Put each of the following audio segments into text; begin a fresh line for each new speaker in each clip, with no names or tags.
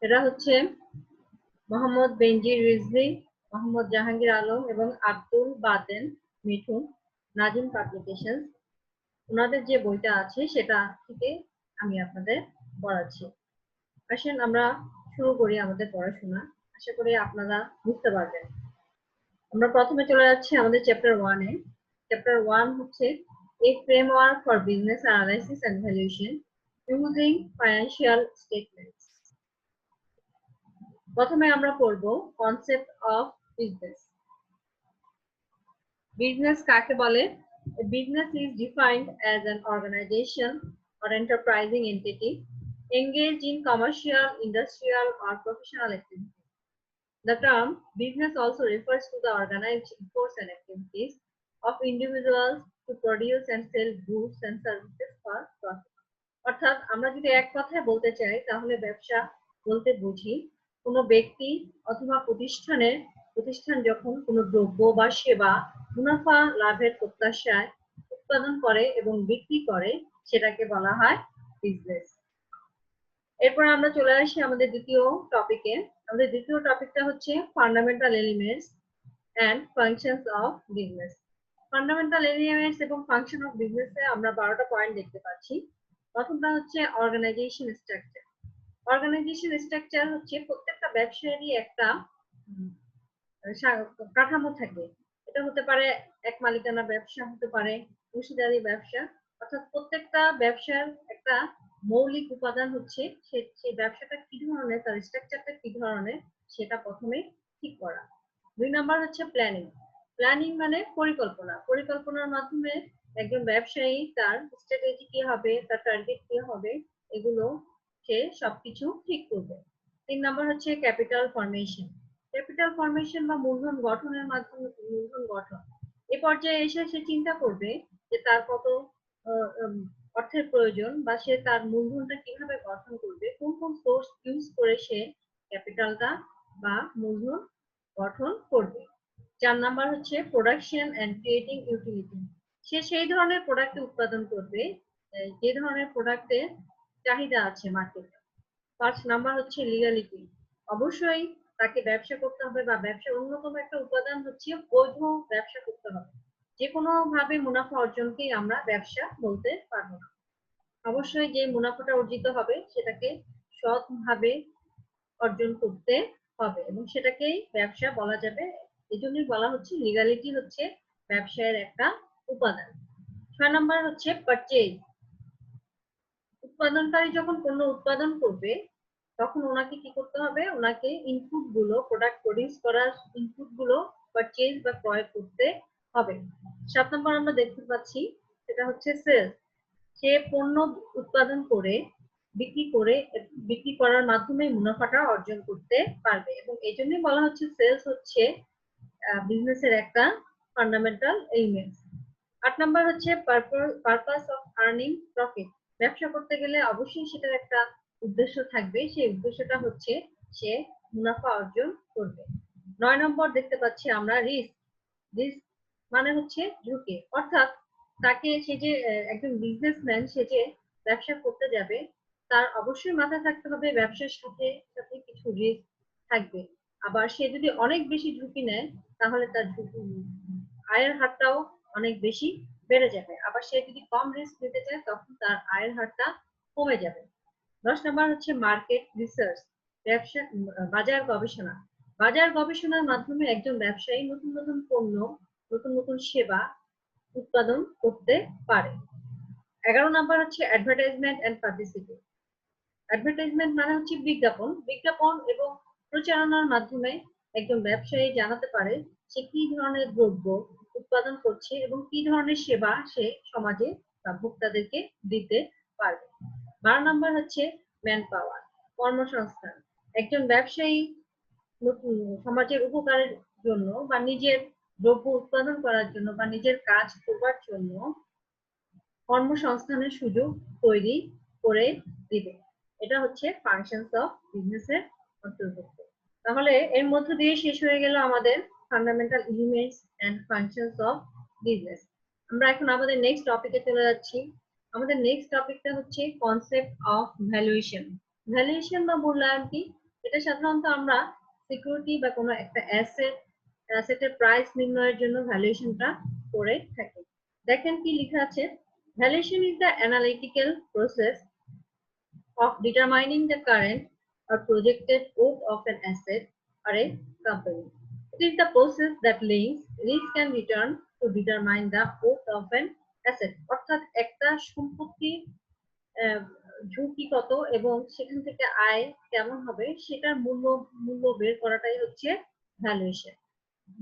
এরা হচ্ছে মোহাম্মদ বেনজির রিজভী, মোহাম্মদ জাহাঙ্গীর আলম এবং আব্দুল বাতেন মিঠুন, নাজিম পাবলিকেশনস। ওনাদের যে বইটা আছে সেটা থেকে আমি আপনাদের পড়াচ্ছি। আসেন আমরা শুরু করি আমাদের পড়াশোনা। আশা করি আপনারা বুঝতে পারবেন। আমরা প্রথমে চলে যাচ্ছি আমাদের চ্যাপ্টার 1 এ। চ্যাপ্টার 1 হচ্ছে a framework for business analysis and valuation using financial statements. প্রথমে আমরা পড়ব কনসেপ্ট অফ বিজনেস। বিজনেস কাকে বলে? A business is defined as an organization or enterprising entity engaged in commercial, industrial, or professional activity. The term business also refers to the organized efforts and activities of individuals to produce and sell goods and services for profit. অর্থাৎ আমরা যদি এক কথায় বলতে চাই তাহলে ব্যবসা বলতে বুঝি কোনো ব্যক্তি অথবা প্রতিষ্ঠান যখন কোনো দ্রব্য বা সেবা মুনাফা লাভের প্রত্যাশায় উৎপাদন করে এবং বিক্রি করে সেটাকে বলা হয় বিজনেস। এরপর আমরা চলে আসি আমাদের দ্বিতীয় টপিকে। আমাদের দ্বিতীয় টপিকটা হচ্ছে fundamental elements and functions of business. Fundamental elements এবং ফাংশন অফ বিজনেসে আমরা 12টা পয়েন্ট দেখতে পাচ্ছি। প্রথমটা হচ্ছে অর্গানাইজেশন স্ট্রাকচার। অর্গানাইজেশন স্ট্রাকচার হচ্ছে প্রত্যেকটা ব্যবসায়েরই একটা কাঠামো থাকে। এটা হতে পারে এক মালিকানা ব্যবসা, হতে পারে অংশীদারি ব্যবসা, অর্থাৎ প্রত্যেকটা ব্যবসার একটা মৌলিক উপাদান হচ্ছে সেই ব্যবসাটা কি ধরনের, তার স্ট্রাকচারটা কি ধরনের সেটা প্রথমে ঠিক করা। 2 নাম্বার হচ্ছে প্ল্যানিং। প্ল্যানিং মানে পরিকল্পনা। পরিকল্পনার মাধ্যমে একজন ব্যবসায়ী তার স্ট্র্যাটেজি কি হবে, তার টার্গেট কি হবে, এগুলো সে সবকিছু ঠিক করবে। 3 নাম্বার হচ্ছে ক্যাপিটাল ফরমেশন। ক্যাপিটাল ফরমেশন বা মূলধন গঠনের মাধ্যমে মূলধন গঠন। এ পর্যায়ে এসে সে চিন্তা করবে যে তার কত অর্থের প্রয়োজন বা সে তার মূলধনটা কিভাবে গঠন করবে, কোন কোন সোর্স ইউজ করে সে ক্যাপিটালটা বা মূলধন গঠন করবে। 4 নাম্বার হচ্ছে প্রোডাকশন এন্ড ক্রিয়েটিং ইউটিলিটি। সে সেই ধরনের প্রোডাক্ট উৎপাদন করবে যে ধরনের প্রোডাক্টের চাহিদা আছে মার্কেটে। 5 নাম্বার হচ্ছে লিগ্যালিটি। অবশ্যই তাকে ব্যবসা করতে হবে বা ব্যবসার অন্যতম একটা উপাদান হচ্ছে বৈধ ব্যবসা করতে হবে। যে কোনো ভাবে মুনাফা অর্জনকেই আমরা ব্যবসা বলতে পারবো না। অবশ্যই যে মুনাফাটা অর্জিত হবে সেটাকে সৎভাবে অর্জন করতে হবে এবং সেটাকেই ব্যবসা বলা যাবে। এজন্যই বলা হচ্ছে লিগ্যালিটি হচ্ছে ব্যবসায়ের একটা উপাদান। 6 নাম্বার হচ্ছে পারচেজ। উৎপাদনকারী যখন পণ্য উৎপাদন করবে তখন ওনাকে কি করতে হবে, ওনাকে ইনপুট গুলো, প্রোডাক্ট প্রডিউস করার ইনপুট গুলো পারচেজ বা ক্রয় করতে হবে। 7 নম্বর আমরা দেখতে পাচ্ছি সেটা হচ্ছে সেলস। সে পণ্য উৎপাদন করে বিক্রি করার মাধ্যমে মুনাফাটা অর্জন করতে পারবে এবং এই জন্যই বলা হচ্ছে সেলস হচ্ছে বিজনেসের একটা ফান্ডামেন্টাল এলিমেন্ট। 8 নাম্বার হচ্ছে পারপাস অফ আর্নিং প্রফিট। ব্যবসা করতে গেলে অবশ্যই সেটার একটা উদ্দেশ্য থাকবে, সেই উদ্দেশ্যটা হচ্ছে সে মুনাফা অর্জন করবে। 9 নম্বর দেখতে পাচ্ছি আমরা রিস্ক। রিস্ক মানে হচ্ছে ঝুঁকি, অর্থাৎ তাকে সে যে একজন বিজনেসম্যান সে যে ব্যবসা করতে যাবে তার অবশ্যই মাথায় থাকতে হবে ব্যবসার সাথে সাথে কিছু রিস্ক থাকবে। আবার সে যদি অনেক বেশি ঝুঁকি নেয় তাহলে তার আয়ের হারটাও অনেক বেশি বেড়ে যাবে। আবার সে যদি কম রিস্ক নিতে চায় তখন তার আয়ের হারটা কমে যাবে। 10 নম্বর হচ্ছে মার্কেট রিসার্চ। ব্যবসা বাজার গবেষণা। বাজার গবেষণার মাধ্যমে একজন ব্যবসায়ী নতুন নতুন পণ্য, নতুন নতুন সেবা উৎপাদন করতে পারে। 11 নাম্বার হচ্ছে অ্যাডভার্টাইজমেন্ট এন্ড পাবলিসিটি। অ্যাডভার্টাইজমেন্ট মানে হচ্ছে বিজ্ঞাপন। বিজ্ঞাপন এবং প্রচারণার মাধ্যমে একজন ব্যবসায়ী জানাতে পারে সে কি ধরনের দ্রব্য উৎপাদন করছে এবং কি ধরনের সেবা সে সমাজে বা ভোক্তাদেরকে দিতে পারবে। 12 নাম্বার হচ্ছে ম্যান পাওয়ার, কর্মসংস্থান। একজন ব্যবসায়ী সমাজের উপকারের জন্য বা নিজের দ্রব্য উৎপাদন করার জন্য বা নিজের কাজ করবার জন্য কর্মসংস্থানের সুযোগ তৈরি করে দিবে। এটা হচ্ছে ফাংশনস অফ বিজনেসের অন্তর্ভুক্ত। তাহলে এর মধ্য দিয়ে শেষ হয়ে গেল আমাদের fundamental elements and functions of business. আমরা এখন আমাদের নেক্সট টপিকে চলে যাচ্ছি। আমাদের নেক্সট টপিকটা হচ্ছে কনসেপ্ট অফ ভ্যালুয়েশন। ভ্যালুয়েশন বা মূল্যায়ন কি? এটা সাধারণত আমরা সিকিউরিটি বা কোনো একটা অ্যাসেটের প্রাইস নির্ণয়ের জন্য ভ্যালুয়েশনটা করে থাকি। দেখেন কি লেখা আছে, valuation is the analytical process of determining the current or projected worth of an asset or a company. It is the process that links risk and return to determine the worth of an asset. অর্থাৎ একটা সম্পত্তি ঝুঁকি কত এবং সেখান থেকে আয় কেমন হবে সেটার মূল্য বের করাটাই হচ্ছে valuation.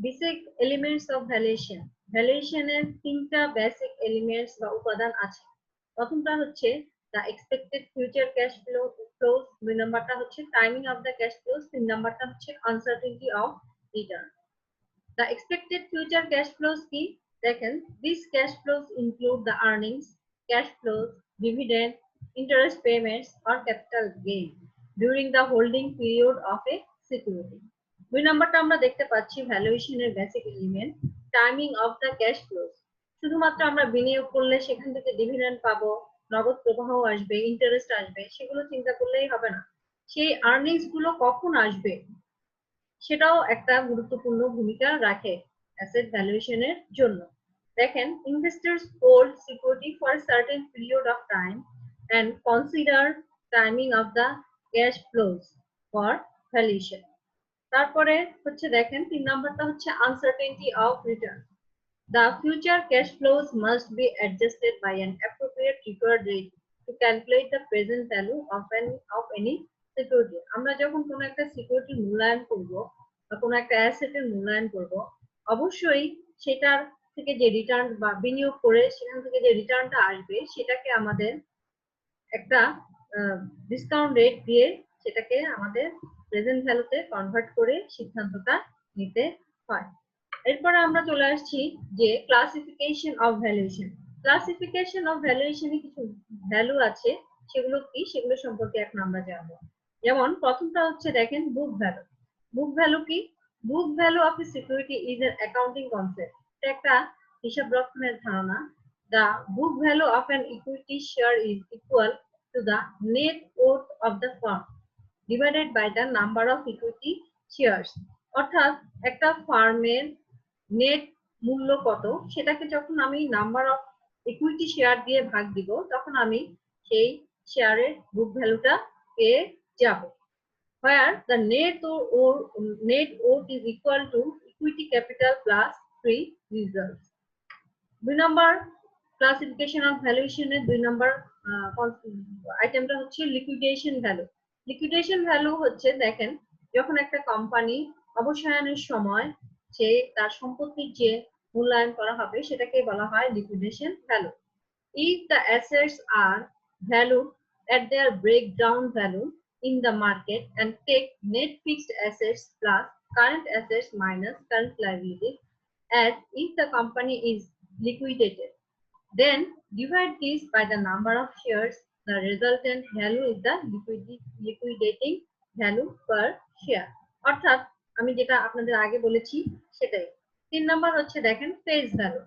Basic elements of valuation, ভ্যালুয়েশনের তিনটা বেসিক এলিমেন্টস বা উপাদান আছে। প্রথমটা হচ্ছে the expected future cash flows, দুই নাম্বারটা হচ্ছে timing of the cash flows, তিন নাম্বারটা হচ্ছে uncertainty of return. The expected future cash flows কি দেখেন, these cash flows include the earnings, cash flows, dividend, interest payments or capital gain during the holding period of a security. দুই নাম্বারটা আমরা দেখতে পাচ্ছি ভ্যালুয়েশনের basic element timing of the cash flows. শুধুমাত্র আমরা বিনিয়োগ করলে সেখান থেকে ডিভিডেন্ড পাবো, নগদ প্রবাহ আসবে, ইন্টারেস্ট আসবে, সেগুলো চিন্তা করলেই হবে না। সেই আর্নিংস গুলো কখন আসবে সেটাও একটা গুরুত্বপূর্ণ ভূমিকা রাখে অ্যাসেট ভ্যালুয়েশনের জন্য। দেখেন, investors hold security for a certain period of time and consider timing of the cash flows for valuation. তারপরে হচ্ছে দেখেন তিন নাম্বারটা হচ্ছে uncertainty of return. The future cash flows must be adjusted by an appropriate required rate to calculate the present value of any security. আমরা যখন কোনো একটা সিকিউরিটি মূল্যায়ন করব বা কোনো একটা অ্যাসেটের মূল্যায়ন করব, অবশ্যই সেটার থেকে যে রিটার্ন বা বিনিয়োগ করে সেখান থেকে যে রিটার্নটা আসবে সেটাকে আমাদের একটা ডিসকাউন্ট রেট দিয়ে সেটাকে আমাদের প্রেজেন্ট ভ্যালুতে কনভার্ট করে সিদ্ধান্তটা নিতে হয়। এরপরে আমরা চলে আসছি যে classification of valuation. Classification of ভ্যালুয়েশনে কিছু ভ্যালু আছে, সেগুলো কি সেগুলো সম্পর্কে এখন আমরা জানবো। যেমন প্রথমটা হচ্ছে দেখেন বুক ভ্যালু। বুক ভ্যালু কি? Book value of A security is an accounting concept. এটা একটা হিসাব রক্ষণের ধারণা। The book value of an equity share is equal to the net worth of the firm divided by the number of equity shares. অর্থাৎ একটা ফার্মের net মূল্য কত সেটাকে যখন আমি নাম্বার অফ ইকুইটি শেয়ার দিয়ে ভাগ দিব তখন আমি সেই শেয়ারের বুক ভ্যালুটা পেয়ে যাব। Where the net worth is equal to equity capital plus free reserves. দুই নম্বর ক্লাসিফিকেশন অফ ভ্যালুয়েশনের দুই নম্বর আইটেমটা হচ্ছে লিকুইডেশন ভ্যালু। লিকুইডেশন ভ্যালু হচ্ছে দেখেন, যখন একটা কোম্পানি অবসায়নের সময় সে তার সম্পত্তির যে মূল্যায়ন করা হবে সেটাকে বলা হয় liquidation value. If the assets are valued at their breakdown value in the market and take net fixed assets plus current assets minus current liabilities, as if the company is liquidated, then divide this by the number of shares. The resultant value is the liquidating value per share. অর্থাৎ আমি যেটা আপনাদের আগে বলেছি সেটাই। তিন number হচ্ছে দেখেন face value.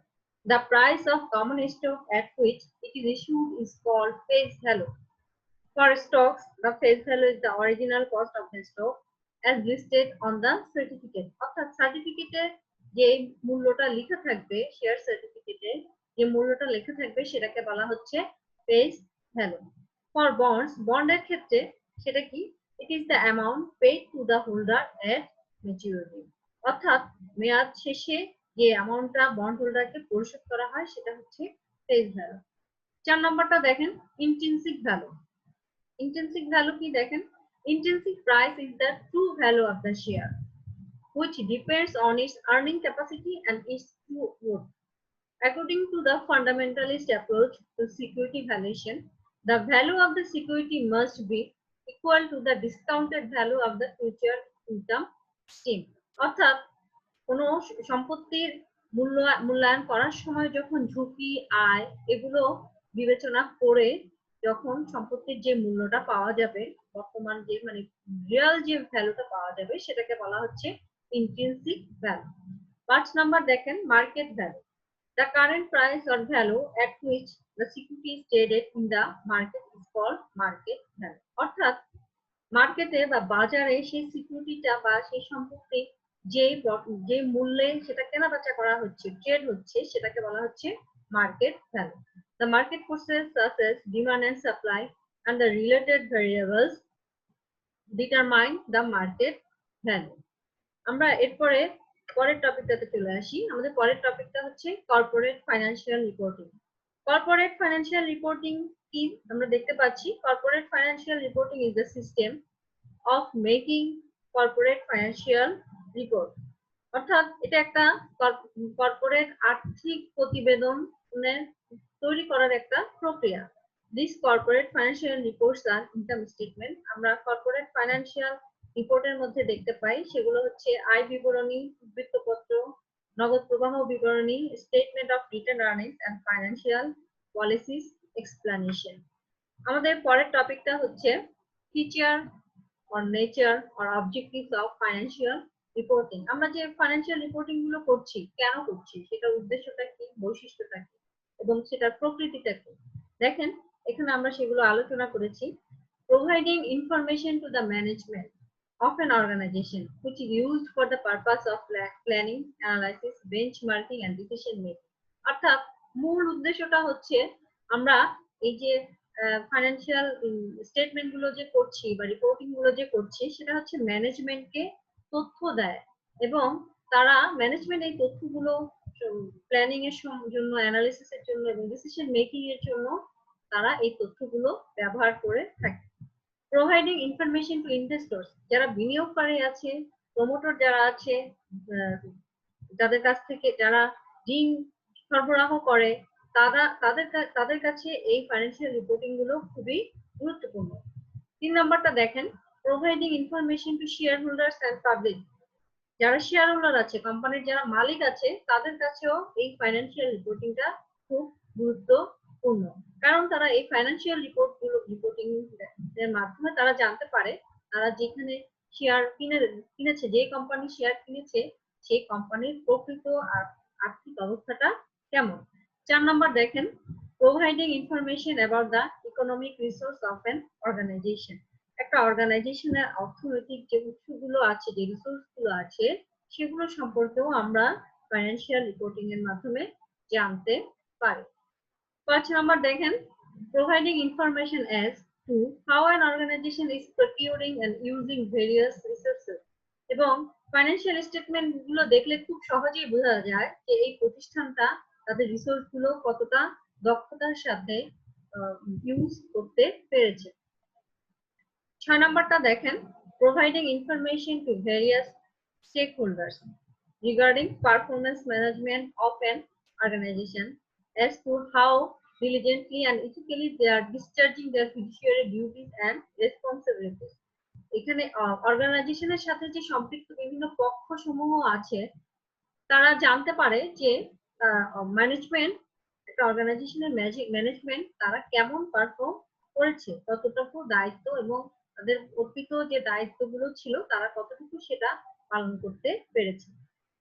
The price of common stock at which it is issued is called face value. For stocks, the face value is the original cost of the stock as listed on the certificate. অর্থাৎ সার্টিফিকেটে যে মূল্যটা লেখা থাকবে, share সার্টিফিকেটে যে মূল্যটা লেখা থাকবে সেটাকে বলা হচ্ছে ফেস ভ্যালু। ফর বন্ডস, বন্ডের ক্ষেত্রে সেটা কি? It is the amount paid to the holder at maturity. অর্থাৎ মেয়াদ শেষে যে অ্যামাউন্টটা বন্ড হোল্ডারকে পরিশোধ করা হয় সেটা হচ্ছে ফেস ভ্যালু। চার নম্বরটা দেখেন ইন্ট্রিনসিক ভ্যালু। Intrinsic value কি দেখেন, intrinsic price is the true value of the share which depends on its earning capacity and its true worth. According to the fundamentalist approach to security valuation, the value of the security must be equal to the discounted value of the future income stream. অর্থাৎ কোনো সম্পত্তির মূল্যায়ন করার সময় যখন ঝুঁকি, আয় এগুলো বিবেচনা করে যখন সম্পত্তির যে মূল্যটা পাওয়া যাবে, বর্তমান যে মানে রিয়েল যে ভ্যালুটা পাওয়া যাবে সেটাকে বলা হচ্ছে ইন্ট্রিনসিক ভ্যালু। 5 নাম্বার দেখেন market value. The current price or value at which the security is traded in the market is called market value. অর্থাৎ মার্কেট মার্কেটে বা বাজারে সেই সিকিউরিটিটা বা সেই সম্পত্তি যে মূল্যে সেটা কেনা বেচা করা হচ্ছে, ট্রেড হচ্ছে, সেটাকে বলা হচ্ছে market value. The market forces such as demand and supply and the related variables determine the market value. আমরা এরপরে পরের টপিকটাতে চলে আসি। আমাদের পরের টপিকটা হচ্ছে corporate financial reporting. Corporate financial reporting কি আমরা দেখতে পাচ্ছি, corporate financial reporting is the system of making corporate financial report. অর্থাৎ এটা একটা কর্পোরেট আর্থিক প্রতিবেদন তৈরি করার একটা প্রক্রিয়া। দিস কর্পোরেট ফাইন্যান্সিয়াল রিপোর্টস আর ইনকাম স্টেটমেন্ট। আমরা কর্পোরেট ফাইন্যান্সিয়াল রিপোর্টের মধ্যে দেখতে পাই, সেগুলো হচ্ছে আয় বিবরণী, বৃত্তপত্র, নগদ প্রবাহ বিবরণী, statement of return earnings and financial policies explanation. আমাদের পরের টপিকটা হচ্ছে feature or nature or objectives of financial reporting. আমরা যে ফাইন্যান্সিয়াল রিপোর্টিং গুলো করছি, কেন করছি, সেটার উদ্দেশ্যটা কি, বৈশিষ্ট্যটা কি এবং সেটার প্রকৃতিটা কি, দেখেন এখানে আমরা সেগুলো আলোচনা করেছি। Providing information to the management of an organization which is used for the purpose of planning, analysis, benchmarking and decision making. অর্থাৎ মূল উদ্দেশ্যটা হচ্ছে আমরা এই যে ফাইন্যান্সিয়াল স্টেটমেন্ট গুলো যে করছি বা রিপোর্টিং গুলো যে করছি, সেটা হচ্ছে ম্যানেজমেন্টকে তথ্য দেয় এবং তারা ম্যানেজমেন্ট এই তথ্যগুলো প্ল্যানিং এর জন্য, অ্যানালিসিস এর জন্য এবং ডিসিশন মেকিং এর জন্য তারা এই তথ্যগুলো ব্যবহার করে থাকে। প্রোভাইডিং ইনফরমেশন টু ইনভেস্টরস, যারা বিনিয়োগকারী আছে, প্রমোটর যারা আছে, যাদের কাছ থেকে যারা ঋণ সরবরাহ করে, তাদের কাছে এই ফাইন্যান্সিয়াল রিপোর্টিং গুলো খুবই গুরুত্বপূর্ণ। 3 নাম্বারটা দেখেন, providing information to share holders and public. যারা শেয়ার হোল্ডার আছে, কোম্পানির যারা মালিক আছে, তাদের কাছেও এই ফাইন্যান্সিয়াল রিপোর্টিংটা খুব গুরুত্বপূর্ণ, কারণ তারা এই ফাইন্যান্সিয়াল রিপোর্টিং এর মাধ্যমে তারা জানতে পারে তারা যেখানে শেয়ার কিনেছে, যে কোম্পানি শেয়ার কিনেছে, সেই কোম্পানির প্রকৃত আর্থিক অবস্থাটা কেমন। 4 নাম্বার দেখেন, providing information about the economic resource of an organisation. একটা অর্গানাইজেশনের অর্থনৈতিক যে উৎসগুলো আছে, যে রিসোর্স গুলো আছে, সেগুলো সম্পর্কেও আমরা ফাইন্যান্সিয়াল রিপোর্টিং এর মাধ্যমে জানতে পারি। 5 নাম্বার দেখেন, providing information as to how an organisation is procuring and using various resources. এবং ফাইন্যান্সিয়াল স্টেটমেন্ট গুলো দেখলে খুব সহজেই বোঝা যায় যে এই প্রতিষ্ঠানটা তাদের রিসোর্স গুলো কতটা দক্ষতার সাথে ইউজ করতে পেরেছে। 6 নাম্বারটা দেখেন, providing information to various stakeholders regarding performance management of an organization as to how diligently and ethically they are discharging their fiduciary duties and responsibilities. এখানে অর্গানাইজেশনের সাথে যে সম্পৃক্ত বিভিন্ন পক্ষ সমূহ আছে, তারা জানতে পারে যে ম্যানেজমেন্ট, একটা অর্গানাইজেশনের ম্যানেজমেন্ট তারা কেমন পারফর্ম করেছে, কতটুকু দায়িত্ব এবং তাদের অর্পিত যে দায়িত্বগুলো ছিল তারা কতটুকু সেটা পালন করতে পেরেছে।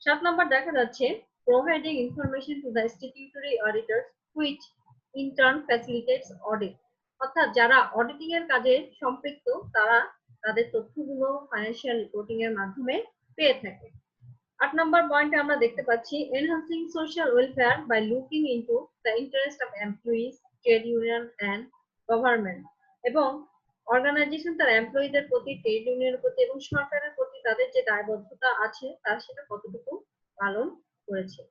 7 নম্বর দেখা যাচ্ছে, providing information to the statutory auditors which in turn facilitates audit. অর্থাৎ যারা অডিটিং এর কাজে সম্পৃক্ত, তারা তাদের তথ্যগুলো ফাইন্যান্সিয়াল রিপোর্টিং এর মাধ্যমে পেয়ে থাকে। 8 নম্বর পয়েন্টে আমরা দেখতে পাচ্ছি, enhancing social welfare by looking into the interest of employees, trade union and government. এবং অর্গানাইজেশন তার এমপ্লয়ীদের প্রতি, ট্রেড ইউনিয়নের প্রতি এবং সরকারের প্রতি তাদের যে দায়বদ্ধতা আছে, তার সেটা কতটুকু পালন করেছে।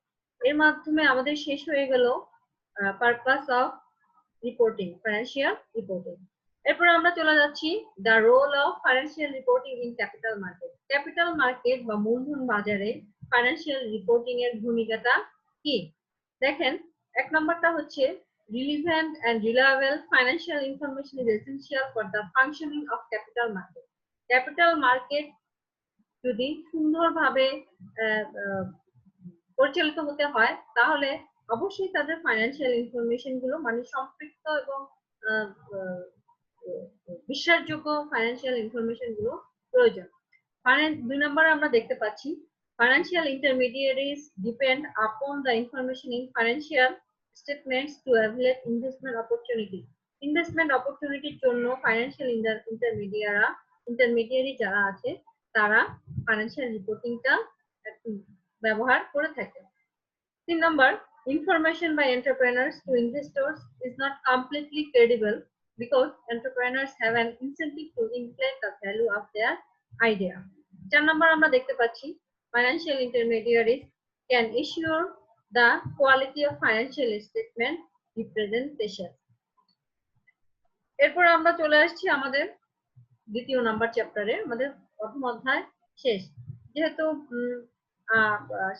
এর মাধ্যমে আমাদের শেষ হয়ে গেল purpose of reporting, financial reporting. এরপর আমরা চলে যাচ্ছি the role of financial reporting in capital market. Capital market বা মূলধন বাজারে ফাইন্যান্সিয়াল রিপোর্টিং এর ভূমিকাটা কি, দেখেন 1 নম্বরটা হচ্ছে, relevant and reliable financial information is essential for the functioning of capital market. Capital market যদি সুন্দরভাবে পরিচালিত হতে হয়, তাহলে অবশ্যই তাদের ফাইন্যান্সিয়াল ইনফরমেশন গুলো মানে সম্পৃক্ত এবং বিশ্বাসযোগ্য ফাইন্যান্সিয়াল ইনফরমেশন গুলো প্রয়োজন। 2 নম্বরে আমরা দেখতে পাচ্ছি, financial intermediaries depend upon the information in financial statements to evaluate investment opportunity. Investment অপরচুনিটির জন্য ফাইন্যান্সিয়াল ইন্টারমিডিয়াররা ইন্টারমিডিয়ারি যারা আছে তারা ফাইন্যান্সিয়াল রিপোর্টিংটা ব্যবহার করে থাকে। 3 number, information by entrepreneurs to investors is not completely credible because entrepreneurs have an incentive to inflate the value of their idea. 4 number আমরা দেখতে পাচ্ছি financial intermediaries can assure the quality of financial statement representation. এরপর আমরা চলে আসছি আমাদের দ্বিতীয় number চ্যাপ্টারে। আমাদের প্রথম অধ্যায় শেষ। যেহেতু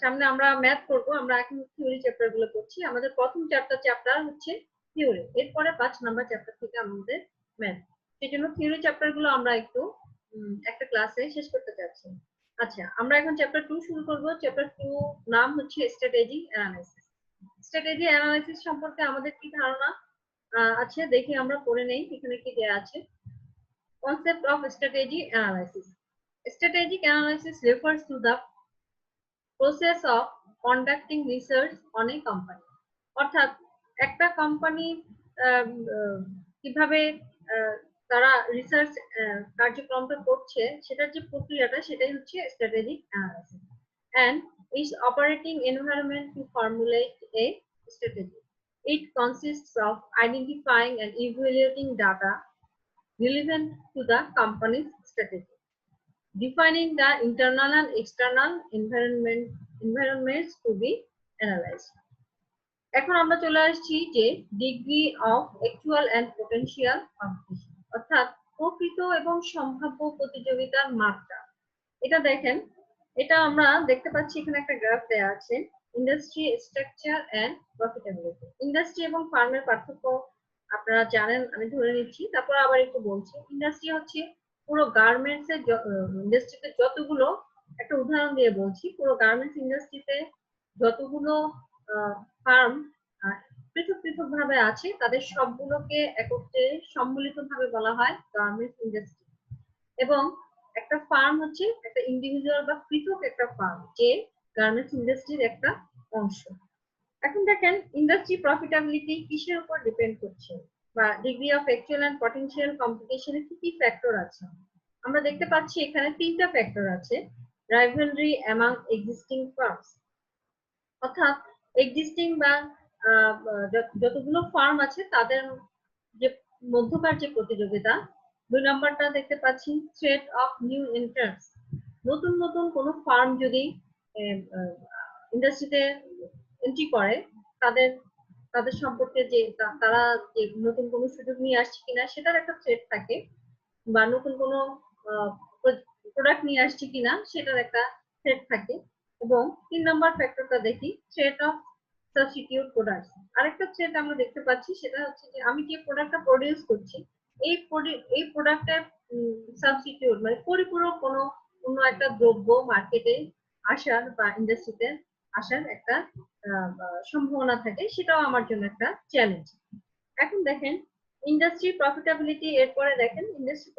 সামনে আমরা ম্যাথ করব, আমরা এখন থিওরি চ্যাপ্টার গুলো করছি। আমাদের প্রথম চ্যাপ্টার হচ্ছে থিওরি, এরপরে 5 নাম্বার চ্যাপ্টার থেকে আমাদের ম্যাথ। সেই জন্য থিওরি চ্যাপ্টার গুলো আমরা একটু একটা ক্লাসে শেষ করতে চাচ্ছি। আচ্ছা, আমরা এখন চ্যাপ্টার 2 শুরু করব। চ্যাপ্টার 2 নাম হচ্ছে স্ট্র্যাটেজি অ্যানালাইসিস। স্ট্র্যাটেজি অ্যানালাইসিস সম্পর্কে আমাদের কি ধারণা আছে দেখি আমরা পড়ে নেই এখানে কি দেয়া আছে। Concept of strategy analysis. Strategic analysis refers to the process of conducting research on a company. অর্থাৎ একটা কোম্পানি কিভাবে তারা রিসার্চ কার্যক্রমটা করছে সেটার যে প্রক্রিয়াটা সেটাই হচ্ছে strategic analysis and its operating environment to formulate a strategy. It consists of identifying and evaluating data relevant to the company's strategy, defining the internal and external environments to be analyzed. এখন আমরা চলে আসছি যে degree of actual and potential competition, অর্থাৎ প্রকৃত এবং সম্ভাব্য প্রতিযোগিতার মাত্রা। এটা দেখেন, এটা আমরা দেখতে পাচ্ছি এখানে একটা গ্রাফ দেয়া আছে। Industry structure and profitability. Industry এবং ফার্মের পার্থক্য আপনারা জানেন, আমি ধরে নিচ্ছি, তারপর আবার একটু বলছি। ইন্ডাস্ট্রি হচ্ছে পুরো গার্মেন্টস এর ইন্ডাস্ট্রিতে যতগুলো, একটা উদাহরণ দিয়ে বলছি, পুরো গার্মেন্টস ইন্ডাস্ট্রিতে যতগুলো ফার্ম পৃথক পৃথক ভাবে আছে তাদের সবগুলোকে একত্রে সম্মিলিত ভাবে বলা হয় গার্মেন্টস ইন্ডাস্ট্রি। এবং একটা ফার্ম হচ্ছে একটা ইন্ডিভিজুয়াল বা পৃথক একটা ফার্ম যে গার্মেন্টস ইন্ডাস্ট্রির একটা অংশ। এখন দেখেন ইন্ডাস্ট্রি প্রফিটেবিলিটি কিসের উপর ডিপেন্ড করছে বা degree of actual and potential কম্পিটিশনে কি কি ফ্যাক্টর আছে। আমরা দেখতে পাচ্ছি এখানে 3টা ফ্যাক্টর আছে। রাইভালরি অ্যামাং এক্সিস্টিং ফার্মস, অর্থাৎ এক্সিস্টিং বা যতগুলো ফার্ম আছে তাদের যে মধ্যকার যে প্রতিযোগিতা। 2 নাম্বারটা দেখতে পাচ্ছি থ্রেট অফ নিউ এন্ট্রান্টস, নতুন নতুন কোনো ফার্ম যদি ইন্ডাস্ট্রিতে এন্ট্রি করে তাদের তাদের সম্পর্কে যে তারা যে নতুন কোনো সুযোগ নিয়ে আসছে কিনা সেটার একটা থ্রেট থাকে, বা নতুন কোনো প্রোডাক্ট নিয়ে আসছে কিনা সেটার একটা থ্রেট থাকে। এবং 3 নাম্বার ফ্যাক্টরটা দেখি থ্রেট অফ সাবস্টিটিউট প্রোডাক্টস। আরেকটা থ্রেট আমরা দেখতে পাচ্ছি, সেটা হচ্ছে যে আমি যে প্রোডাক্টটা প্রডিউস করছি এই প্রোডাক্টের সাবস্টিটিউট মানে পরিপূরক কোনো অন্য একটা দ্রব্য মার্কেটে আসার বা ইন্ডাস্ট্রিতে আসার একটা সম্ভাবনা থাকে, সেটাও আমার জন্য একটা চ্যালেঞ্জ। এখন দেখেন ইন্ডাস্ট্রি প্রফিটেবিলিটি, এরপরে দেখেন ইন্ডাস্ট্রি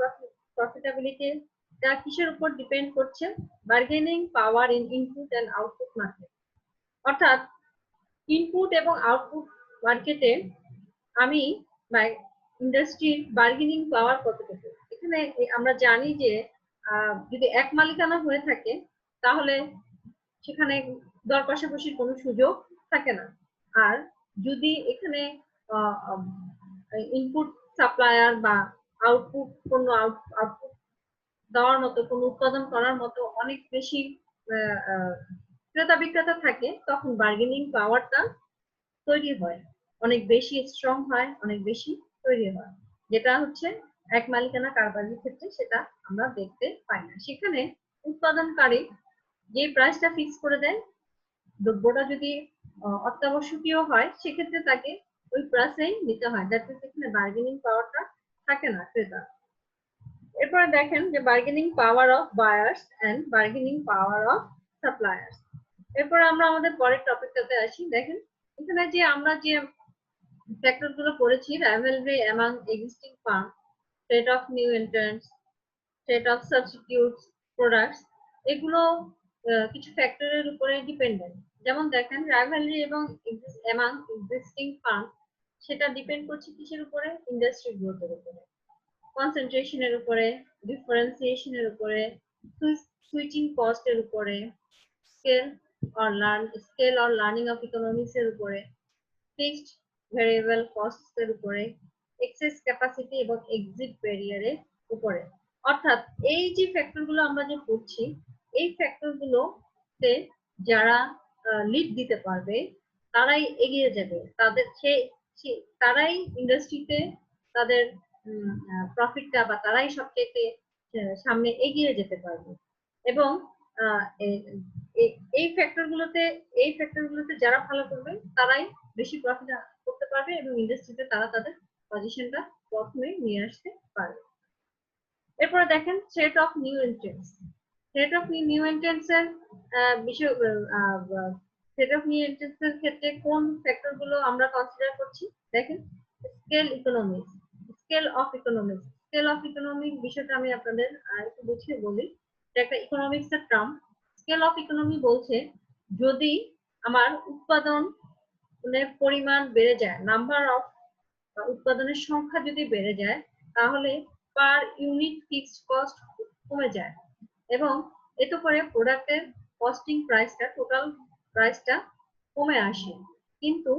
প্রফিটেবিলিটি তা কিসের উপর ডিপেন্ড করছে? Bargaining power in input and output market, অর্থাৎ ইনপুট এবং আউটপুট মার্কেটে আমি ইন্ডাস্ট্রির বার্গেনিং পাওয়ার কতটুকু। এখানে আমরা জানি যে যদি এক মালিকানা হয়ে থাকে তাহলে সেখানে দর কষাকষির কোনো সুযোগ থাকে না। আর যদি এখানে ইনপুট সাপ্লায়ার বা আউটপুট কোনো আউটপুট দেওয়ার মতো কোনো উৎপাদন করার মতো অনেক বেশি ক্রেতা বিক্রেতা থাকে, তখন বার্গেনিং পাওয়ারটা তৈরি হয়, অনেক বেশি স্ট্রং হয়, অনেক বেশি তৈরি হয়, যেটা হচ্ছে এক মালিকানা কারবারের ক্ষেত্রে সেটা আমরা দেখতে পাই না। সেখানে উৎপাদনকারী যে প্রাইসটা ফিক্স করে দেয়, দ্রব্যটা যদি অত্যাবশ্যকীয় হয় সেক্ষেত্রে তাকে ওই প্রাইসেই নিতে হয়, যাতে সেখানে বার্গেনিং পাওয়ারটা থাকে না ক্রেতা। এরপরে দেখেন যে bargaining power of buyers and bargaining power of suppliers. এরপরে আমরা আমাদের পরের টপিকটাতে আসি। দেখেন এখানে যে আমরা যে ফ্যাক্টর গুলো পড়েছি, rivalry among existing firm, threat of new entrants, threat of substitutes products, এগুলো কিছু ফ্যাক্টরের উপরে ডিপেন্ডেন্ট। যেমন দেখেন রাইভালরি এবং অ্যামাং এক্সিস্টিং ফার্ম, সেটা ডিপেন্ড করছে কিসের উপরে? ইন্ডাস্ট্রি গ্রোথের উপরে। কনসেন্ট্রেশনের উপরে, ডিফারেন্সিয়েশনের উপরে, সুইচিং কস্টের উপরে, scale or learning of economics এর উপরে, ফিক্সড ভেরিয়েবল কস্ট এর উপরে, এক্সেস ক্যাপাসিটি এবং এক্সিট ব্যারিয়ারের উপরে। অর্থাৎ এই যে ফ্যাক্টর গুলো আমরা যে পড়ছি, এই ফ্যাক্টর গুলোতে যারা লিড দিতে পারবে তারাই এগিয়ে যাবে, তারাই ইন্ডাস্ট্রিতে তাদের প্রফিটটা বা তারাই সবচেয়ে সামনে এগিয়ে যেতে পারবে। এবং এই ফ্যাক্টরগুলোতে যারা ভালো করবে তারাই বেশি প্রফিট করতে পারবে এবং ইন্ডাস্ট্রিতে তারা তাদের পজিশনটা প্রথমে নিয়ে আসতে পারবে। এরপরে দেখেন threat of new entrance. Threat of new entrance এর বিষয়, থ্রেট অফ নিউ এন্ট্রেন্স এর ক্ষেত্রে কোন ফ্যাক্টর গুলো আমরা কনসিডার করছি দেখেন। Scale economics, scale of economics. Scale of economic বিষয়টা আমি আপনাদের একটু বুঝিয়ে বলি। এটা একটা ইকোনমিক্স এর টার্ম। স্কেল অফ ইকোনমি বলছে যদি আমার উৎপাদনের পরিমাণ বেড়ে যায়, নাম্বার অফ উৎপাদনের সংখ্যা যদি বেড়ে যায়, তাহলে পার ইউনিট ফিক্সড কস্ট কমে যায় এবং এতে করে প্রোডাক্টের কস্টিং প্রাইসটা, টোটাল প্রাইসটা কমে আসে। কিন্তু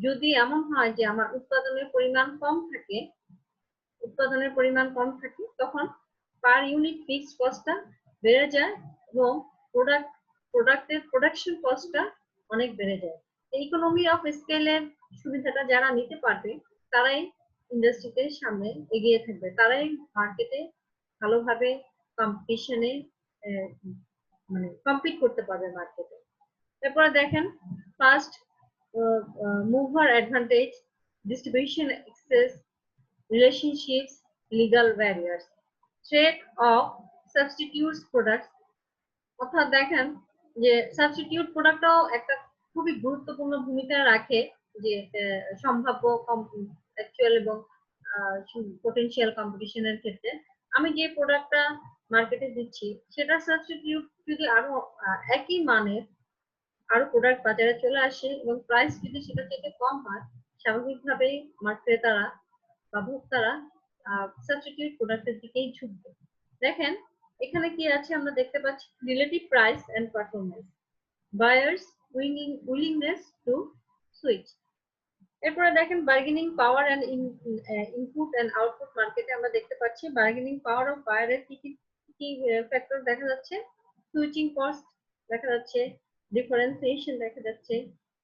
যদি এমন হয় যে আমার উৎপাদনের পরিমাণ কম থাকে, তখন পার ইউনিট ফিক্সড কস্টটা বেড়ে যায় এবং প্রোডাক্টের প্রোডাকশন কস্টটা অনেক বেড়ে যায়। ইকোনমি অফ স্কেলের সুবিধাটা যারা নিতে পারবে তারাই ইন্ডাস্ট্রিতে সামনে এগিয়ে থাকবে, তারাই মার্কেটে ভালোভাবে কম্পিটিশনে মানে কম্পিট করতে পারবে মার্কেটে। এরপরে দেখেন first mover advantage, distribution access, relationships, legal barriers, threat of substitutes products. অর্থাৎ দেখেন যে সাবস্টিটিউট প্রোডাক্টটাও একটা খুবই গুরুত্বপূর্ণ ভূমিকা রাখে যে সম্ভাব্য অ্যাকচুয়াল এবং পটেনশিয়াল কম্পিটিশনের ক্ষেত্রে। আমি যে প্রোডাক্টটা মার্কেটে দিচ্ছি সেটা সাবস্টিটিউট যদি আরো একই মানের আরো প্রোডাক্ট বাজারে চলে আসে এবং প্রাইস যদি সেটা থেকে কম হয়, স্বাভাবিকভাবেই আমার ক্রেতারা বা ভোক্তারা সাবস্টিটিউট প্রোডাক্টের দিকেই ঝুঁকবে। দেখেন এখানে কি আছে আমরা দেখতে পাচ্ছি, relative price and performance, buyers willingness to switch. এরপরে দেখেন bargaining power and input and output মার্কেটে আমরা দেখতে পাচ্ছি বার্গেনিং পাওয়ার অফ বায়ারের কি কি ফ্যাক্টর দেখা যাচ্ছে, সুইচিং কস্ট দেখা যাচ্ছে, ডিফারেন্সিয়েশন দেখা যাচ্ছে,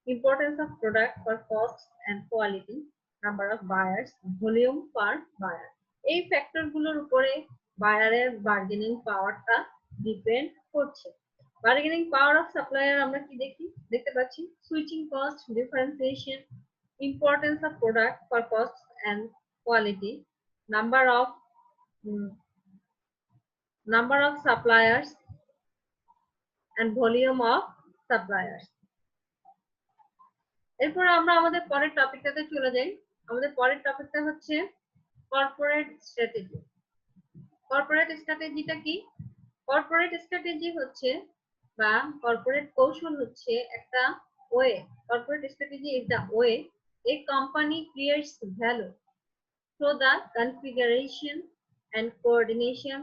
importance of product for cost and quality, number of buyers, volume per buyer. এই ফ্যাক্টর গুলোর উপরে বায়ারের বার্গেনিং পাওয়ারটা ডিপেন্ড করছে। বার্গেনিং পাওয়ার অফ সাপ্লায়ার আমরা কি দেখতে পাচ্ছি, switching cost, differentiation, importance of product for cost and quality, number of suppliers and volume of suppliers. এরপর আমরা আমাদের পরের টপিকটাতে চলে যাই। আমাদের পরের টপিকটা হচ্ছে কর্পোরেট স্ট্র্যাটেজি। কর্পোরেট স্ট্র্যাটেজিটা কি? কর্পোরেট স্ট্র্যাটেজি হচ্ছে বা কর্পোরেট কৌশল হচ্ছে একটা way. Corporate strategy is the way a company creates value through the configuration and coordination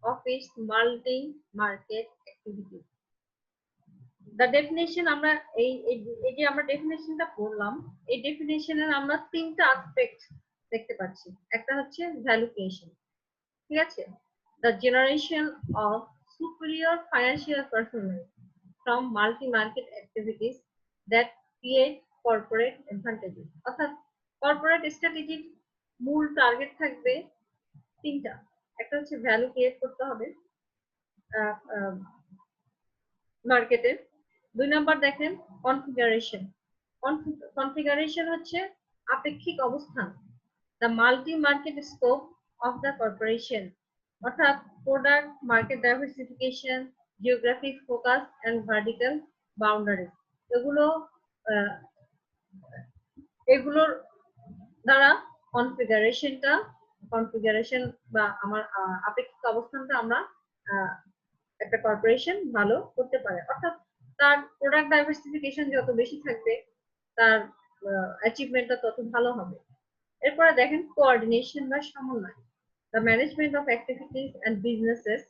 of its multi-market activities. The definition আমরা এই যে আমরা ডেফিনেশনটা পড়লাম, এই ডেফিনেশনের আমরা তিনটা অ্যাসপেক্ট দেখতে পাচ্ছি। একটা হচ্ছে ভ্যালু ক্রিয়েশন, ঠিক আছে, the generation of superior financial performance from multi-market activities that create corporate advantages. অর্থাৎ কর্পোরেট স্ট্র্যাটেজির মূল টার্গেট থাকবে তিনটা। একটা হচ্ছে ভ্যালু ক্রিয়েট করতে হবে মার্কেটে। 2 নাম্বার দেখেন কনফিগারেশন। কনফিগারেশন হচ্ছে আপেক্ষিক অবস্থান, the multi market scope of the corporation, অর্থাৎ product market diversification, geographic focus and vertical boundaries. এগুলোর দ্বারা কনফিগারেশন বা আমার আপেক্ষিক অবস্থানটা আমরা একটা কর্পোরেশন ভালো করতে পারে। অর্থাৎ তার প্রোডাক্ট ডাইভার্সিফিকেশন যত বেশি থাকবে তার অ্যাচিভমেন্টটা তত ভালো হবে। এরপরে দেখেন কোঅর্ডিনেশন বা সমন্বয়। the management of activities and businesses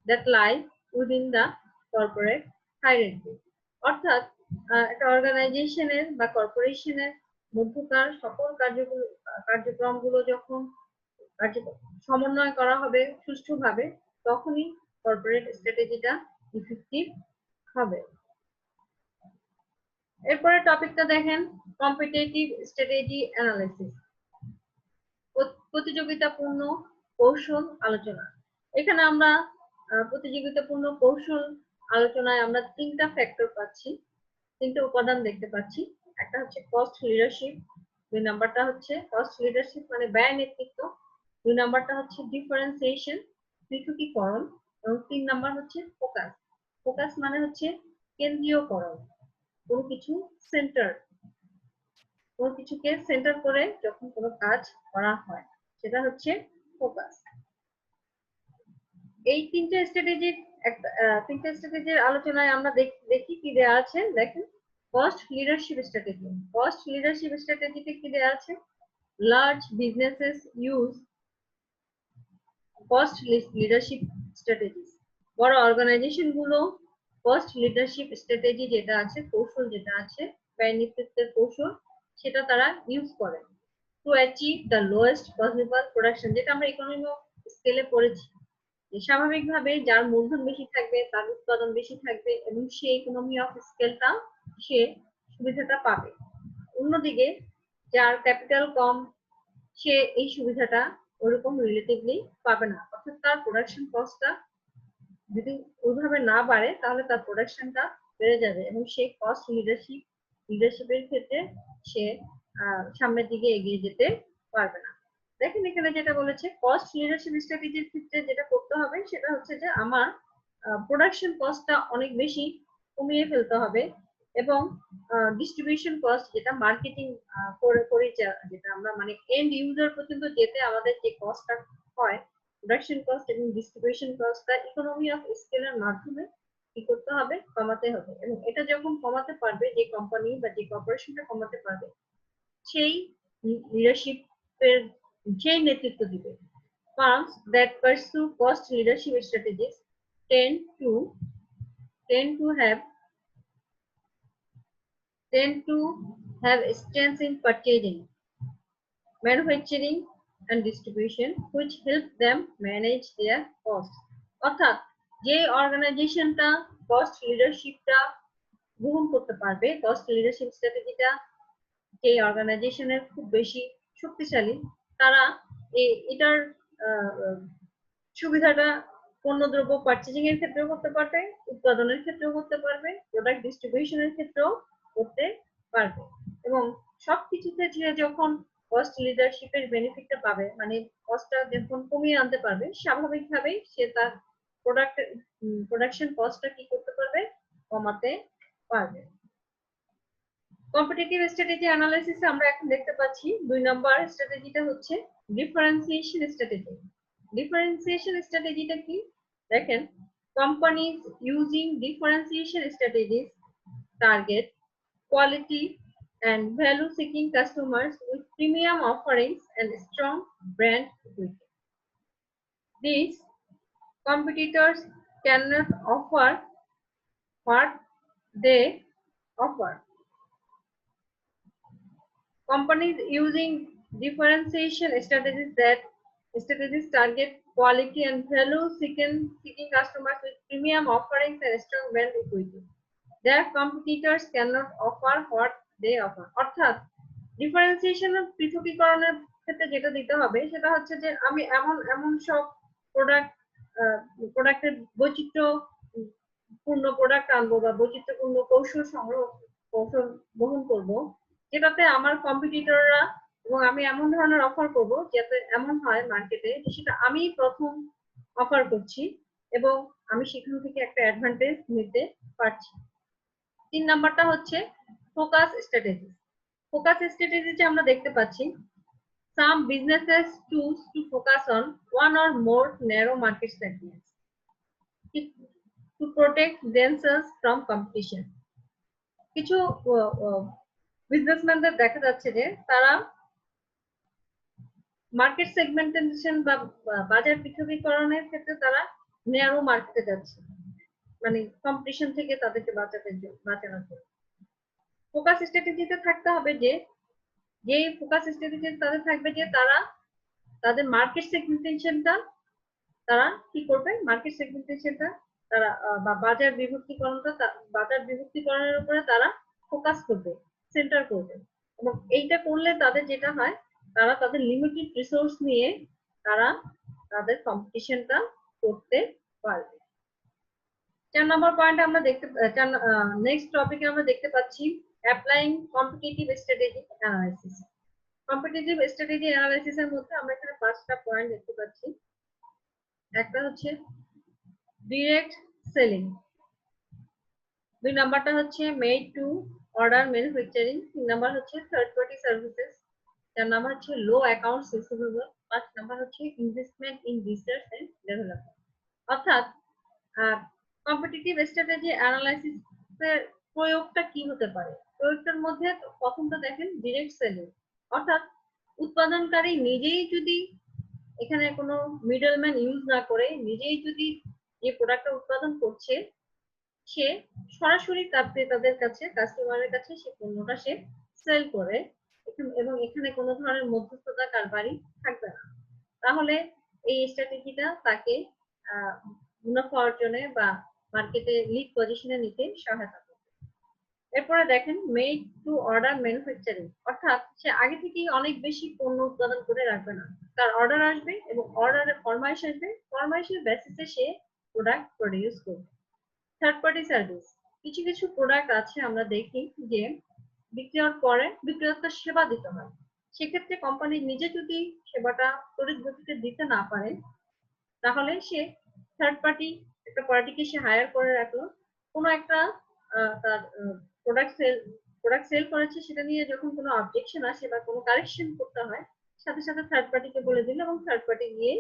that lie within the corporate hierarchy. অর্থাৎ একটা অর্গানাইজেশনের বা কর্পোরেশনের মধ্যকার সকল কার্যক্রমগুলো যখন সমন্বয় করা হবে সুষ্ঠুভাবে, তখনই কর্পোরেট স্ট্র্যাটেজিটা ইফেক্টিভ হবে। এরপরে টপিকটা দেখেন, কম্পিটিটিভ স্ট্র্যাটেজি অ্যানালাইসিস, প্রতিযোগিতাপূর্ণ কৌশল আলোচনা। এখানে আমরা প্রতিযোগিতাপূর্ণ কৌশল আলোচনায় আমরা তিনটা ফ্যাক্টর পাচ্ছি, তিনটা উপাদান দেখতে পাচ্ছি। একটা হচ্ছে কস্ট লিডারশিপ, দুই নাম্বারটা হচ্ছে কস্ট লিডারশিপ মানে ব্যয় নেতৃত্ব, দুই নাম্বারটা হচ্ছে ডিফারেন্সিয়েশন পৃথকীকরণ, এবং তিন নাম্বার হচ্ছে ফোকাস। ফোকাস মানে হচ্ছে কেন্দ্রীয়করণ, কোনো কিছু সেন্টার, কোনো কিছুকে সেন্টার করে যখন কোনো কাজ করা হয় সেটা হচ্ছে ফোকাস। এই তিনটে স্ট্র্যাটেজির আলোচনায় আমরা দেখি কি দেয়া আছে। দেখেন, cost leadership strategy. Cost leadership স্ট্র্যাটেজিতে কি দেয়া আছে? Large businesses use cost leadership strategies. বড় অর্গানাইজেশন গুলো কস্ট লিডারশিপ স্ট্র্যাটেজি যেটা আছে, কৌশল যেটা আছে, ব্যয় নেতৃত্বের কৌশল, সেটা তারা ইউজ করে to achieve the lowest possible production. যেটা আমরা ইকোনমি অফ স্কেলে পড়েছি, স্বাভাবিকভাবে যার মূলধন বেশি থাকবে তার উৎপাদন বেশি থাকবে এবং সে ইকোনমি অফ স্কেলটা সে সুবিধাটা পাবে। অন্যদিকে যার ক্যাপিটাল কম সে এই সুবিধাটা ওরকম রিলেটিভলি পাবে না, অর্থাৎ তার প্রোডাকশন কস্টটা যদি ওইভাবে না বাড়ে তাহলে তার প্রোডাকশনটা বেড়ে যাবে এবং সে কস্ট লিডারশিপের ক্ষেত্রে সে সামনের দিকে এগিয়ে যেতে পারবে না। দেখেন এখানে যেটা বলেছে, কস্ট লিডারশিপ স্ট্র্যাটেজির ক্ষেত্রে যেটা করতে হবে সেটা হচ্ছে যে আমার প্রোডাকশন কস্টটা অনেক বেশি কমিয়ে ফেলতে হবে এবং ডিস্ট্রিবিউশন কস্ট যেটা মার্কেটিং করে যেটা আমরা মানে এন্ড ইউজার পর্যন্ত যেতে আমাদের যে কস্টটা হয়, প্রোডাকশন কস্ট এবং ডিস্ট্রিবিউশন কস্টটা ইকোনমি অফ স্কেলের মাধ্যমে কি করতে হবে? কমাতে হবে। এবং এটা যখন কমাতে পারবে, যে কোম্পানি বা যে কর্পোরেশনটা কমাতে পারবে, সেই লিডারশিপের যেই নেতৃত্ব দিবে। Firms that pursue cost leadership strategies tend to have strengths in purchasing, manufacturing and distribution, which help them manage their costs. অর্থাৎ যে অর্গানাইজেশনটা কস্ট লিডারশিপটা গ্রহণ করতে পারবে, কস্ট লিডারশিপ স্ট্র্যাটেজিটা যে অর্গানাইজেশনের খুব বেশি শক্তিশালী, তারা এটার সুবিধাটা পণ্যদ্রব্য পারচেজিং এর ক্ষেত্রেও করতে পারবে, উৎপাদনের ক্ষেত্রেও করতে পারবে, প্রোডাক্ট ডিস্ট্রিবিউশনের ক্ষেত্রেও করতে পারবে। এবং সবকিছুতে যে যখন কস্ট লিডারশিপের বেনিফিটটা পাবে, মানে কস্টটা যখন কমিয়ে আনতে পারবে, স্বাভাবিকভাবেই সে তার প্রোডাকশন কস্টটা কি করতে পারবে? কমাতে পারবে। কম্পিটিটিভ স্ট্র্যাটেজি অ্যানালাইসিসে আমরা এখন দেখতে পাচ্ছি 2 নম্বর স্ট্র্যাটেজিটা হচ্ছে ডিফারেন্সিয়েশন স্ট্র্যাটেজি। ডিফারেন্সিয়েশন স্ট্র্যাটেজিটা কি? দেখেন, companies using differentiation strategies target quality and value seeking customers with premium offerings and strong brand equity. These competitors cannot offer what they offer. Companies using differentiation strategies target quality and value seeking customers with premium offerings and strong brand equity. Their competitors cannot offer what they offer. অর্থাৎ differentiation পৃথকীকরণের ক্ষেত্রে যেটা দিতে হবে সেটা হচ্ছে যে আমি এমন সব প্রোডাক্টের বৈচিত্র্যপূর্ণ প্রোডাক্ট আনবো বা বৈচিত্র্যপূর্ণ কৌশল বহন করব, যেটাতে আমার কম্পিটিটররা এবং আমি এমন ধরনের অফার করব যাতে এমন হয় মার্কেটে যে সেটা আমি প্রথম অফার করছি এবং আমি সেখান থেকে একটা অ্যাডভান্টেজ নিতে পারছি। 3 নাম্বারটা হচ্ছে ফোকাস স্ট্র্যাটেজি। ফোকাস স্ট্র্যাটেজিতে আমরা দেখতে পাচ্ছি some businesses choose to focus on one or more narrow market segments to protect themselves from competition. কিছু বিজনেসম্যানদের দেখা যাচ্ছে যে তারা মার্কেট সেগমেন্টেশন বা বাজার পৃথকীকরণের ক্ষেত্রে তারা ন্যারো মার্কেটে যাচ্ছে, মানে কম্পিটিশন থেকে তাদেরকে বাঁচানোর জন্য। ফোকাস স্ট্র্যাটেজিতে থাকতে হবে যে ফোকাস স্ট্র্যাটেজি তাদের থাকবে যে তারা তাদের মার্কেট সেগমেন্টেশনটা তারা কি করবে, মার্কেট সেগমেন্টেশনটা তারা বা বাজার বিভক্তিকরণের উপরে তারা ফোকাস করবে, সেন্টার করবে। এবং এইটা করলে তাদের যেটা হয়, তারা তাদের লিমিটেড রিসোর্স নিয়ে তারা তাদের কম্পিটিশনটা করতে পারবে। 4 নম্বর পয়েন্ট আমরা নেক্সট টপিকে আমরা দেখতে পাচ্ছি applying competitive strategy analysis. Competitive strategy analysis এর মধ্যে আমরা এখানে 5টা পয়েন্ট দেখতে পাচ্ছি। একটা হচ্ছে ডিরেক্ট সেলিং, 2 নাম্বারটা হচ্ছে made to order manufacturing, 3 number হচ্ছে থার্ড পার্টি সার্ভিসেস, 4 নাম্বার হচ্ছে লো অ্যাকাউন্টস রিসিভেবল, 5 নাম্বার হচ্ছে investment in research and development. অর্থাৎ কম্পিটিটিভ স্ট্র্যাটেজি অ্যানালাইসিস এর প্রয়োগটা কি হতে পারে? প্রয়োগটার মধ্যে প্রথমটা দেখেন ডিরেক্ট সেলিং, অর্থাৎ উৎপাদনকারী নিজেই যদি এখানে কোনো মিডলম্যান ইউজ না করে নিজেই যদি যে প্রোডাক্টটা উৎপাদন করছে সে সরাসরি তার ক্রেতাদের কাছে, কাস্টমারের কাছে সে পণ্যটা সে সেল করে এবং এখানে কোনো ধরনের মধ্যস্থতা কারবারি থাকবে না, তাহলে এই স্ট্র্যাটেজিটা তাকে মুনাফা অর্জনে বা মার্কেটে লিড পজিশনে নিতে সহায়তা করবে। এরপরে দেখেন মেড টু অর্ডার ম্যানুফ্যাকচারিং, অর্থাৎ সে আগে থেকেই অনেক বেশি পণ্য উৎপাদন করে রাখবে না, তার অর্ডার আসবে এবং অর্ডারের ফরমাইশ আসবে, ফরমাইশের বেসিসে সে প্রোডাক্ট প্রডিউস করবে। থার্ড পার্টি সার্ভিস, কিছু কিছু প্রোডাক্ট আছে আমরা দেখি যে বিক্রয়ের পরে বিক্রেতার সেবা দিতে হয়, সেক্ষেত্রে কোম্পানি নিজে যদি সেবাটা তড়িৎ গতিতে দিতে না পারে তাহলে সে থার্ড পার্টি একটা পার্টিকে সে হায়ার করে রাখলো, কোনো একটা তার প্রোডাক্ট সেল করেছে সেটা নিয়ে যখন কোনো অবজেকশন আসে বা কোনো কারেকশন করতে হয় সাথে সাথে থার্ড পার্টিকে বলে দিল এবং থার্ড পার্টি গিয়ে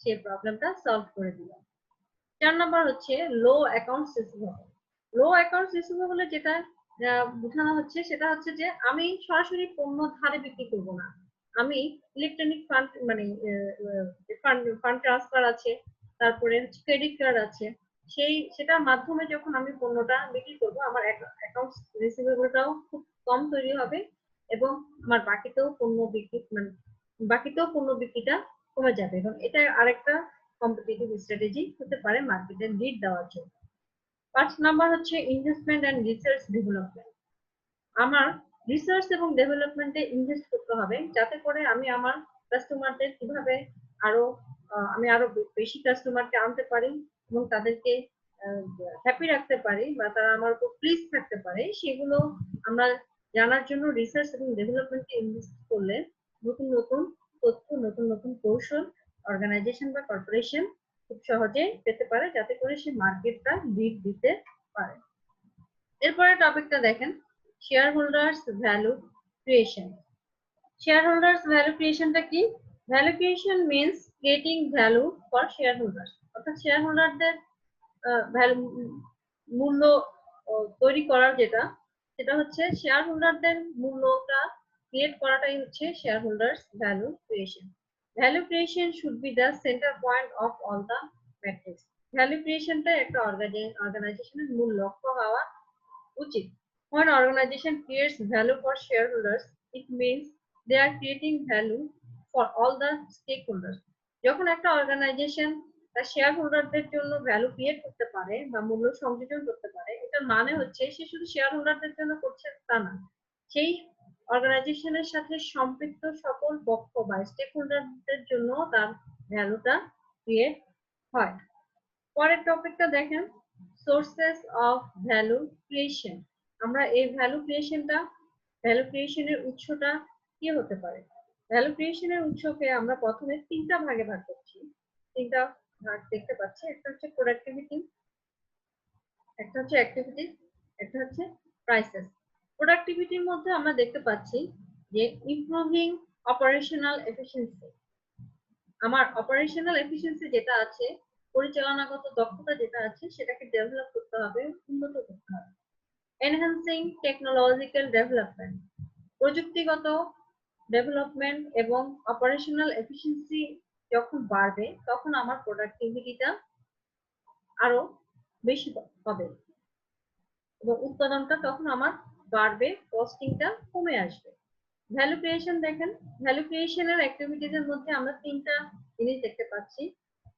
সে প্রবলেমটা সলভ করে দিল। 4 নম্বর হচ্ছে লো অ্যাকাউন্টস রিসিভেবল। লো অ্যাকাউন্টস রিসিভেবলে যেটা বোঝানো হচ্ছে সেটা হচ্ছে যে আমি সরাসরি পণ্য ধারে বিক্রি করব না, আমি ইলেকট্রনিক ফান্ড মানে ফান্ড ট্রান্সফার আছে, তারপরে ক্রেডিট কার্ড আছে, সেটার মাধ্যমে যখন আমি পণ্যটা বিক্রি করব আমার অ্যাকাউন্টস রিসিভেবলটাও খুব কম তৈরি হবে এবং আমার বাকিতেও পণ্য বিক্রিটা কমে যাবে এবং এটা আরেকটা কম্পিটিটিভ স্ট্র্যাটেজি হতে পারে মার্কেটে লিড দেওয়ার জন্য। 5 নাম্বার হচ্ছে ইনভেস্টমেন্ট এন্ড রিসার্চ ডেভেলপমেন্ট, আমার রিসার্চ এবং ডেভেলপমেন্টে ইনভেস্ট করতে হবে যাতে করে আমি আমার কাস্টমারদের কিভাবে আমি আরো বেশি কাস্টমারকে আনতে পারি এবং তাদেরকে হ্যাপি রাখতে পারি বা তারা আমার উপর প্লিজ থাকতে পারে, সেগুলো আমরা জানার জন্য রিসার্চ এবং ডেভেলপমেন্টে ইনভেস্ট করলে নতুন নতুন তথ্য, নতুন নতুন কৌশল অর্গানাইজেশন বা কর্পোরেশন খুব সহজে পেতে পারে যাতে করে সে মার্কেটটা লিড দিতে পারে। এরপরে টপিকটা দেখেন share holders value creation. Share holders value ক্রিয়েশনটা কি? Value creation means creating value for share holders, অর্থাৎ শেয়ার হোল্ডারদের মূল্য তৈরি করার সেটা হচ্ছে শেয়ার হোল্ডারদের মূল্যটা ক্রিয়েট করাটাই হচ্ছে share holders value creation. Value creation should be the center point of all the matrix. Value ক্রিয়েশনটা একটা অর্গানাইজেশনের মূল লক্ষ্য হওয়া উচিত। When organization creates value for shareholders, it means they are creating value for all the stakeholders. যখন একটা organisation তার শেয়ার হোল্ডারদের জন্য ভ্যালু ক্রিয়েট করতে পারে বা মূল্য সংযোজন করতে পারে, এটার মানে হচ্ছে সে শুধু শেয়ার হোল্ডারদের জন্য করছে তা না, সেই অর্গানাইজেশনের সাথে সম্পৃক্ত সকল পক্ষ বা স্টেক হোল্ডারদের জন্য তার ভ্যালুটা ক্রিয়েট হয়। পরের টপিকটা দেখেন সোর্সেস অফ ভ্যালু ক্রিয়েশন। আমরা এই ভ্যালু ক্রিয়েশনের উৎসটা কি হতে পারে? ভ্যালু ক্রিয়েশনের উৎসকে আমরা প্রথমে 3টা ভাগে ভাগ করছি, 3টা ভাগ দেখতে পাচ্ছি। একটা হচ্ছে প্রোডাক্টিভিটি, একটা হচ্ছে অ্যাক্টিভিটি, একটা হচ্ছে প্রাইসেস। প্রোডাক্টিভিটির মধ্যে আমরা দেখতে পাচ্ছি যে ইমপ্রুভিং অপারেশনাল এফিসিয়েন্সি, আমার অপারেশনাল এফিসিয়েন্সি যেটা আছে, পরিচালনাগত দক্ষতা যেটা আছে সেটাকে ডেভেলপ করতে হবে, উন্নত করতে হবে। এনহ্যান্সিং টেকনোলজিক্যাল ডেভেলপমেন্ট, প্রযুক্তিগত ডেভেলপমেন্ট এবং অপারেশনাল এফিসিয়েন্সি যখন বাড়বে তখন আমার প্রোডাক্টিভিটিটা আরো বেশি হবে এবং উৎপাদনটা তখন আমার বাড়বে, কস্টিংটা কমে আসবে। ভ্যালু ক্রিয়েশন দেখেন, ভ্যালু ক্রিয়েশনের অ্যাক্টিভিটিজ এর মধ্যে আমরা তিনটা জিনিস দেখতে পাচ্ছি।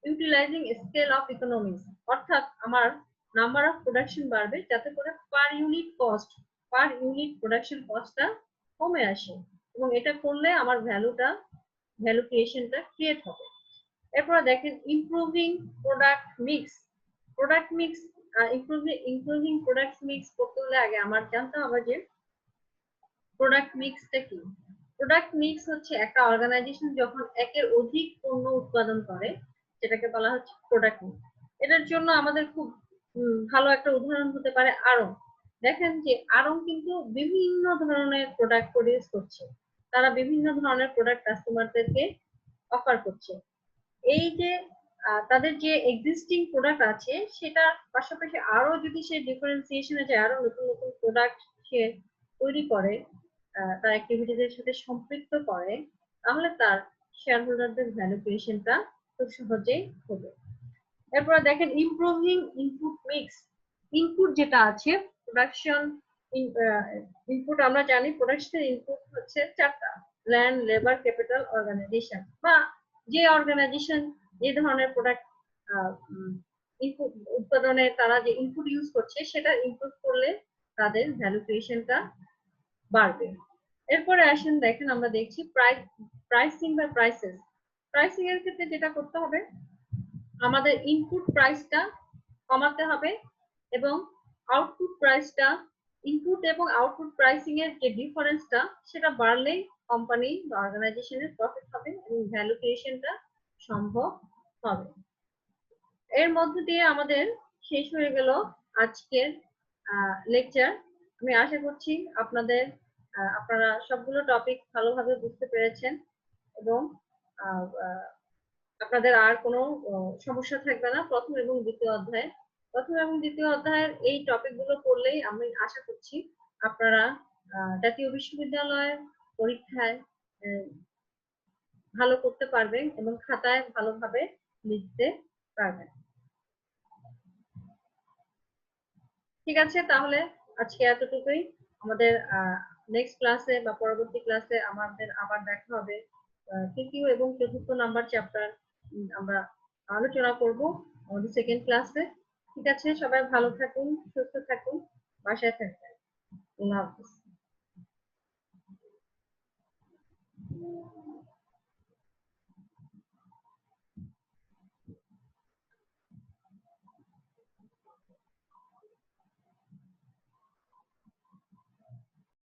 ইউটিলাইজিং স্কেল অফ ইকোনমিক্স, অর্থাৎ আমার নাম্বার অফ প্রোডাকশন বাড়বে যাতে করে পার ইউনিট প্রোডাকশন কস্টটা কমে আসে এবং এটা করলে আমার ভ্যালু ক্রিয়েশনটা ক্রিয়েট হবে। এরপর দেখেন improving product mix, product mix improving product mix করতে হলে আগে আমার জানতে হবে যে প্রোডাক্ট মিক্সটা কি। প্রোডাক্ট মিক্স হচ্ছে একটা অর্গানাইজেশন যখন একের অধিক পণ্য উৎপাদন করে যেটাকে বলা হচ্ছে প্রোডাক্ট মিক্স। এটার জন্য আমাদের খুব ভালো একটা উদাহরণ হতে পারে আড়ং। দেখেন যে আড়ং কিন্তু বিভিন্ন ধরনের প্রোডাক্ট প্রডিউস করছে, তারা বিভিন্ন ধরনের প্রোডাক্ট কাস্টমারদেরকে অফার করছে। এই যে তাদের যে এক্সিস্টিং প্রোডাক্ট আছে সেটার পাশাপাশি আরো যদি সে ডিফারেন্সিয়েশনে যায়, আরো নতুন নতুন প্রোডাক্ট সে তৈরি করে, তার অ্যাক্টিভিটিদের সাথে সম্পৃক্ত করে, তাহলে তার শেয়ার হোল্ডারদের ভ্যালু ক্রিয়েশনটা খুব সহজেই হবে। এরপরে দেখেন ইমপ্রুভিং ইনপুট মিক্স, ইনপুট যেটা আছে প্রোডাকশন ইনপুট, আমরা জানি প্রোডাকশন ইনপুট হচ্ছে চারটা, ল্যান্ড, লেবার, ক্যাপিটাল, অর্গানাইজেশন, বা যে অর্গানাইজেশন যে ধরনের প্রোডাক্ট ইনপুট উৎপাদনে তারা যে ইনপুট ইউজ করছে সেটা ইনপুট করলে তাদের ভ্যালু ক্রিয়েশনটা বাড়বে। এরপরে আসেন দেখেন আমরা দেখছি প্রাইসিং বা প্রাইসেস। প্রাইসিং এর ক্ষেত্রে যেটা করতে হবে আমাদের ইনপুট প্রাইসটা কমাতে হবে এবং আউটপুট প্রাইসটা, ইনপুট এবং আউটপুট প্রাইসিং এর যে ডিফারেন্সটা সেটা বাড়লেই কোম্পানি বা অর্গানাইজেশনের প্রফিট হবে এবং ভ্যালু ক্রিয়েশনটা সম্ভব হবে। এর মধ্যে দিয়ে আমাদের শেষ হয়ে গেল আজকের লেকচার। আমি আশা করছি আপনারা সবগুলো টপিক ভালোভাবে বুঝতে পেরেছেন এবং আপনাদের আর কোনো সমস্যা থাকবে না প্রথম এবং দ্বিতীয় অধ্যায়ের এই টপিকগুলো পড়লেই আমি আশা করছি আপনারা জাতীয় বিশ্ববিদ্যালয়ের পরীক্ষায় ভালো করতে পারবেন এবং খাতায় ভালোভাবে লিখতে পারবেন। ঠিক আছে, তাহলে আজকে এতটুকুই। আমাদের নেক্সট ক্লাসে বা পরবর্তী ক্লাসে আমাদের আবার দেখা হবে। তৃতীয় এবং চতুর্থ নাম্বার চ্যাপ্টার আমরা আলোচনা করব আমাদের সেকেন্ড ক্লাসে। ঠিক আছে, সবাই ভালো থাকুন, সুস্থ থাকুন, বাসায় থাকবেন। আল্লাহ হাফেজ।